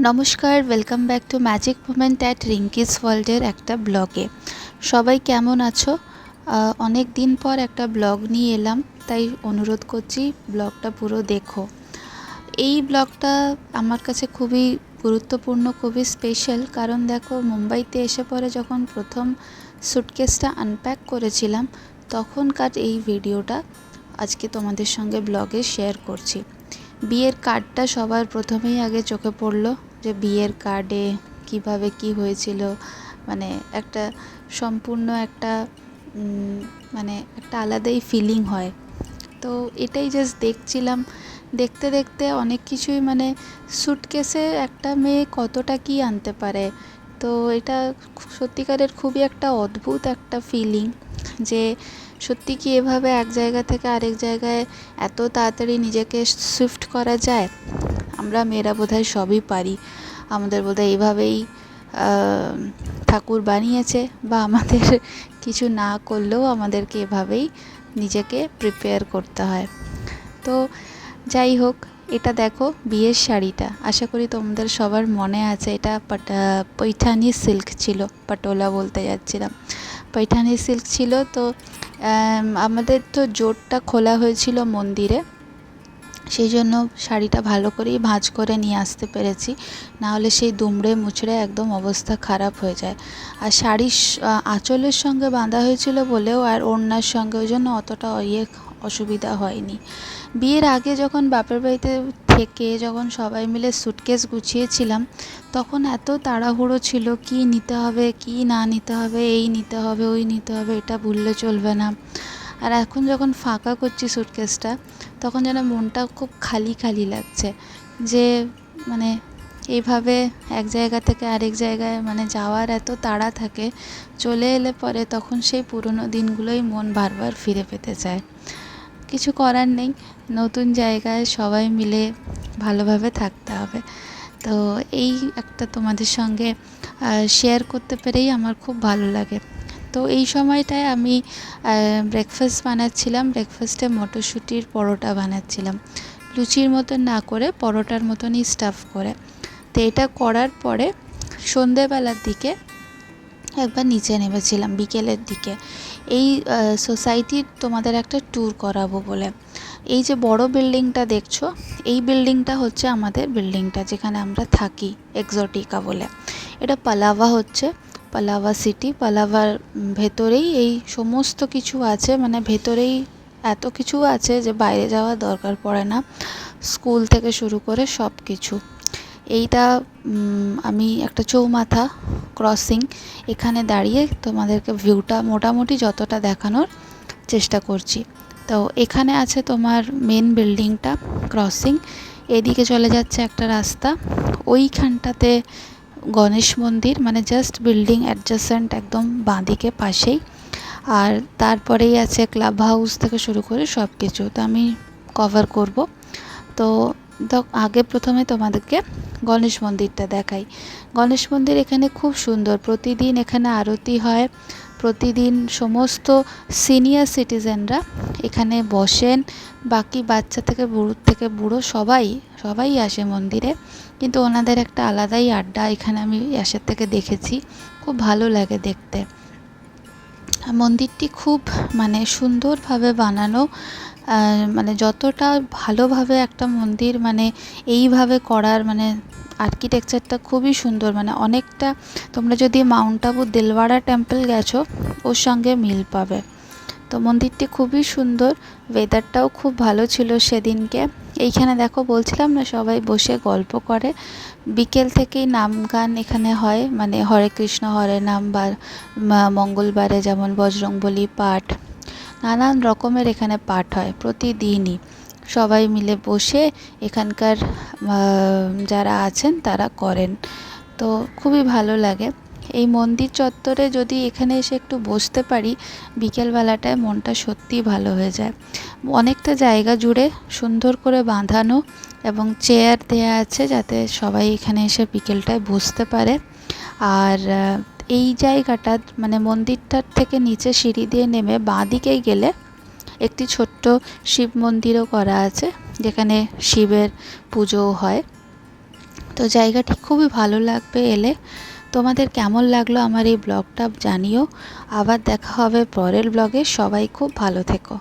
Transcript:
নমস্কার, welcome back to magic moment at Rinki's ওয়ার্ল্ডের একটা ব্লগে। সবাই কেমন আছো? অনেক দিন পর একটা ব্লগ নিয়ে এলাম, তাই অনুরোধ করছি ব্লগটা পুরো দেখো। এই ব্লগটা আমার কাছে খুবই গুরুত্বপূর্ণ, খুবই স্পেশাল, কারণ দেখো মুম্বাইতে এসে পরে যখন প্রথম সুটকেসটা আনপ্যাক করেছিলাম তখনকার এই ভিডিওটা আজকে তোমাদের সঙ্গে ব্লগে শেয়ার করছি। বিয়ের কার্ডটা সবার প্রথমেই আগে চোখে পড়লো, যে বিয়ের কার্ডে কিভাবে কি হয়েছিল, মানে একটা সম্পূর্ণ একটা মানে একটা আলাদাই ফিলিং হয়। তো এটাই জাস্ট দেখছিলাম, দেখতে দেখতে অনেক কিছুই, মানে সুটকেসে একটা মেয়ে কতটা কি আনতে পারে। তো এটা সত্যিকারের খুবই একটা অদ্ভুত একটা ফিলিং, যে সত্যি কি এভাবে এক জায়গা থেকে আরেক জায়গায় এত তাড়াতাড়ি নিজেকে শিফট করা যায়। আমরা মেয়েরা বোধহয় সবই পারি, আমাদের বোধহয় এইভাবেই ঠাকুর বানিয়েছে, বা আমাদের কিছু না করলেও আমাদেরকে এভাবেই নিজেকে প্রিপেয়ার করতে হয়। তো যাই হোক, এটা দেখো বিয়ের শাড়িটা, আশা করি তোমাদের সবার মনে আছে। এটা পৈঠানি সিল্ক ছিল, পাটোলা বলতে যাচ্ছিলাম, পৈঠানি সিল্ক ছিল। তো আমাদের তো জোটটা খোলা হয়েছিল মন্দিরে, সেই জন্য শাড়িটা ভালো করেই ভাঁজ করে নিয়ে আসতে পেরেছি, নাহলে সেই দুমড়ে মুচড়ে একদম অবস্থা খারাপ হয়ে যায়। আর শাড়ির আঁচলের সঙ্গে বাঁধা হয়েছিল বলেও, আর ওড়নার সঙ্গে, ওই জন্য অতটা অসুবিধা হয়নি। বিয়ের আগে যখন বাপের বাড়িতে থেকে যখন সবাই মিলে সুটকেস গুছিয়েছিলাম, তখন এত তাড়াহুড়ো ছিল, কি নিতে হবে কি না নিতে হবে, এই নিতে হবে ওই নিতে হবে, এটা ভুললে চলবে না। আর এখন যখন ফাঁকা করছি সুটকেসটা, তখন যেন মনটা খুব খালি খালি লাগছে, যে মানে এইভাবে এক জায়গা থেকে আরেক জায়গায় মানে যাওয়ার এত তাড়া থাকে, চলে এলে পরে তখন সেই পুরনো দিনগুলোই মন বারবার ফিরে পেতে চায়। কিছু করার নেই, নতুন জায়গায় সবাই মিলে ভালোভাবে থাকতে হবে। তো এই একটা তোমাদের সঙ্গে শেয়ার করতে পেরেই আমার খুব ভালো লাগে। তো এই সময়টায় আমি ব্রেকফাস্ট বানাচ্ছিলাম, ব্রেকফাস্টে মটরশুঁটির পরোটা বানাচ্ছিলাম, লুচির মতন না করে পরোটার মতনই স্টাফ করে। তো এটা করার পরে সন্ধেবেলার দিকে একবার নিচে নেমেছিলাম, বিকেলের দিকে। এই সোসাইটির তোমাদের একটা ট্যুর করাবো বলে। এই যে বড় বিল্ডিংটা দেখছো, এই বিল্ডিংটা হচ্ছে আমাদের বিল্ডিংটা, যেখানে আমরা থাকি, এক্সোটিকা বলে। এটা পালাওয়া হচ্ছে, পালাওয়া সিটি, পালাওয়ার ভেতরেই এই সমস্ত কিছু আছে, মানে ভেতরেই এত কিছু আছে যে বাইরে যাওয়ার দরকার পড়ে না, স্কুল থেকে শুরু করে সব কিছু। এইটা আমি একটা চৌমাথা ক্রসিং, এখানে দাঁড়িয়ে তোমাদেরকে ভিউটা মোটামুটি যতটা দেখানোর চেষ্টা করছি। তো এখানে আছে তোমার মেন বিল্ডিংটা, ক্রসিং, এদিকে চলে যাচ্ছে একটা রাস্তা, ওইখানটাতে গণেশ মন্দির, মানে জাস্ট বিল্ডিং অ্যাডজাসেন্ট একদম বাঁদিকে পাশেই। আর তারপরেই আছে ক্লাব হাউস থেকে শুরু করে সব কিছু, তো আমি কভার করব। তো আগে প্রথমে তোমাদেরকে গণেশ মন্দিরটা দেখাই। গণেশ মন্দির এখানে খুব সুন্দর, প্রতিদিন এখানে আরতি হয়, প্রতিদিন সমস্ত সিনিয়র সিটিজেনরা এখানে বসেন, বাকি বাচ্চা থেকে বুড়ো সবাই আসে মন্দিরে, কিন্তু ওনাদের একটা আলাদাই আড্ডা এখানে আমি এসের থেকে দেখেছি, খুব ভালো লাগে দেখতে। মন্দিরটি খুব মানে সুন্দরভাবে বানানো, মানে যতটা ভালোভাবে একটা মন্দির মানে এইভাবে করার, মানে আর্কিটেকচারটা খুবই সুন্দর, মানে অনেকটা তোমরা যদি মাউন্ট আবু দিলওয়াড়া টেম্পল গেছো ওর সঙ্গে মিল পাবে। তো মন্দিরটি খুবই সুন্দর, ওয়েদারটাও খুব ভালো ছিল সেদিনকে। এইখানে দেখো বলছিলাম না, সবাই বসে গল্প করে, বিকেল থেকেই নাম গান এখানে হয়, মানে হরে কৃষ্ণ হরে নাম, বা মঙ্গলবারে যেমন বজরংবলী পাঠ, নানান রকমের এখানে পাঠ হয় প্রতিদিনই। সবাই মিলে বসে এখানকার যারা আছেন তারা করেন, তো খুবই ভালো লাগে। এই মন্দির চত্বরে যদি এখানে এসে একটু বসতে পারি বিকেলবেলাটায়, মনটা সত্যিই ভালো হয়ে যায়। অনেকটা জায়গা জুড়ে সুন্দর করে বাঁধানো এবং চেয়ার দেয়া আছে, যাতে সবাই এখানে এসে বিকেলটায় বসতে পারে। আর এই জায়গাটা মানে মন্দিরটার থেকে নিচে সিঁড়ি দিয়ে নেমে বাঁদিকেই গেলে একটি ছোট্ট শিব মন্দিরও করা আছে, যেখানে শিবের পুজো হয়। তো জায়গাটি খুবই ভালো লাগবে এলে। তোমাদের কেমন লাগলো আমার এই ব্লগটা জানিও। আবার দেখা হবে পরের ব্লগে। সবাই খুব ভালো থেকো।